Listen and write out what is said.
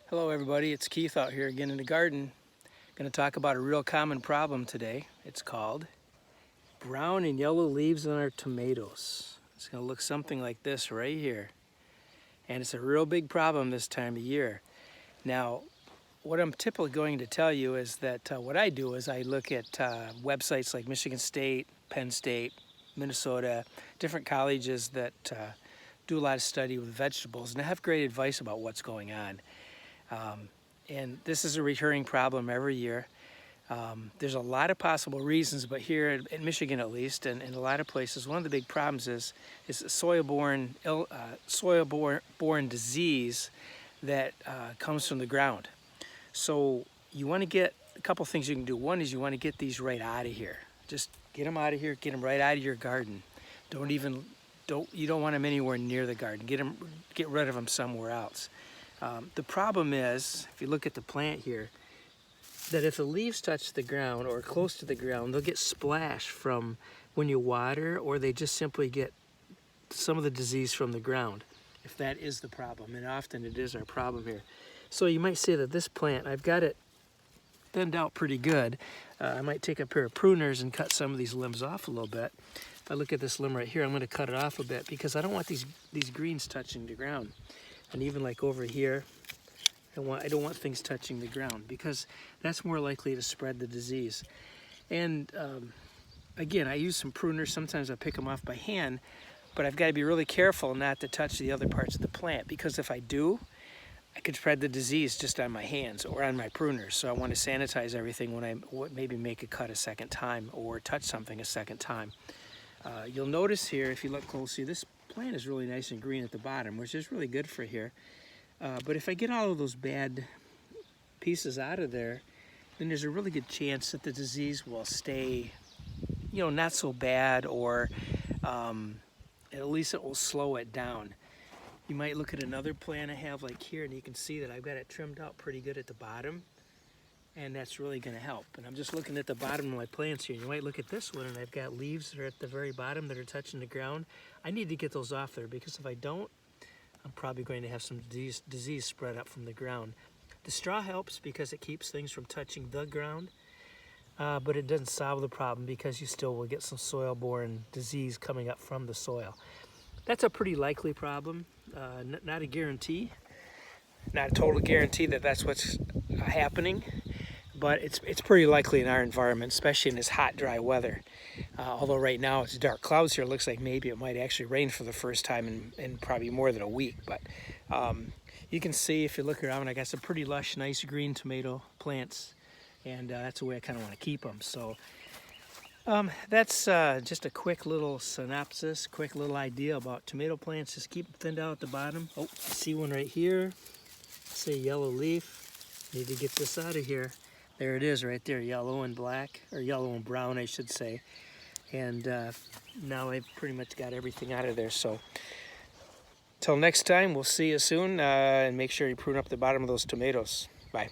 Hello everybody, it's Keith out here again in the garden. Going to talk about a real common problem today. It's called brown and yellow leaves on our tomatoes. It's going to look something like this right here. And it's a real big problem this time of year. Now, what I'm typically going to tell you is that what I do is I look at websites like Michigan State, Penn State, Minnesota, different colleges that do a lot of study with vegetables, and they have great advice about what's going on. And this is a recurring problem every year. There's a lot of possible reasons, but here in Michigan at least, and in a lot of places, one of the big problems is soil-borne disease that comes from the ground. So you want to get a couple things you can do. One is you want to get these right out of here. Just get them out of here, get them right out of your garden. You don't want them anywhere near the garden. Get rid of them somewhere else. The problem is, if you look at the plant here, that if the leaves touch the ground or close to the ground, they'll get splashed from when you water, or they just simply get some of the disease from the ground, if that is the problem, and often it is our problem here. So you might say that this plant, I've got it thinned out pretty good. I might take a pair of pruners and cut some of these limbs off a little bit. If I look at this limb right here, I'm going to cut it off a bit because I don't want these greens touching the ground. And even like over here, I don't want things touching the ground because that's more likely to spread the disease. And again, I use some pruners. Sometimes I pick them off by hand, but I've got to be really careful not to touch the other parts of the plant, because if I do, I could spread the disease just on my hands or on my pruners. So I want to sanitize everything when I maybe make a cut a second time or touch something a second time. You'll notice here, if you look closely, this plant is really nice and green at the bottom, which is really good for here. But if I get all of those bad pieces out of there, then there's a really good chance that the disease will stay, not so bad, or at least it will slow it down. You might look at another plant I have like here, and you can see that I've got it trimmed out pretty good at the bottom, and that's really going to help. And I'm just looking at the bottom of my plants here. You might look at this one, and I've got leaves that are at the very bottom that are touching the ground. I need to get those off there, because if I don't, I'm probably going to have some disease spread up from the ground. The straw helps because it keeps things from touching the ground, but it doesn't solve the problem because you still will get some soil-borne disease coming up from the soil. That's a pretty likely problem, not a guarantee, not a total guarantee that that's what's happening, but it's pretty likely in our environment, especially in this hot, dry weather. Although right now it's dark clouds here, it looks like maybe it might actually rain for the first time in probably more than a week. But you can see, if you look around, I got some pretty lush, nice green tomato plants, and that's the way I kind of want to keep them. So that's just a quick little synopsis, quick little idea about tomato plants. Just keep them thinned out at the bottom. Oh, I see one right here. Say yellow leaf. Need to get this out of here. There it is right there, yellow and black, or yellow and brown, I should say. And now I've pretty much got everything out of there. So till next time, we'll see you soon, and make sure you prune up the bottom of those tomatoes. Bye.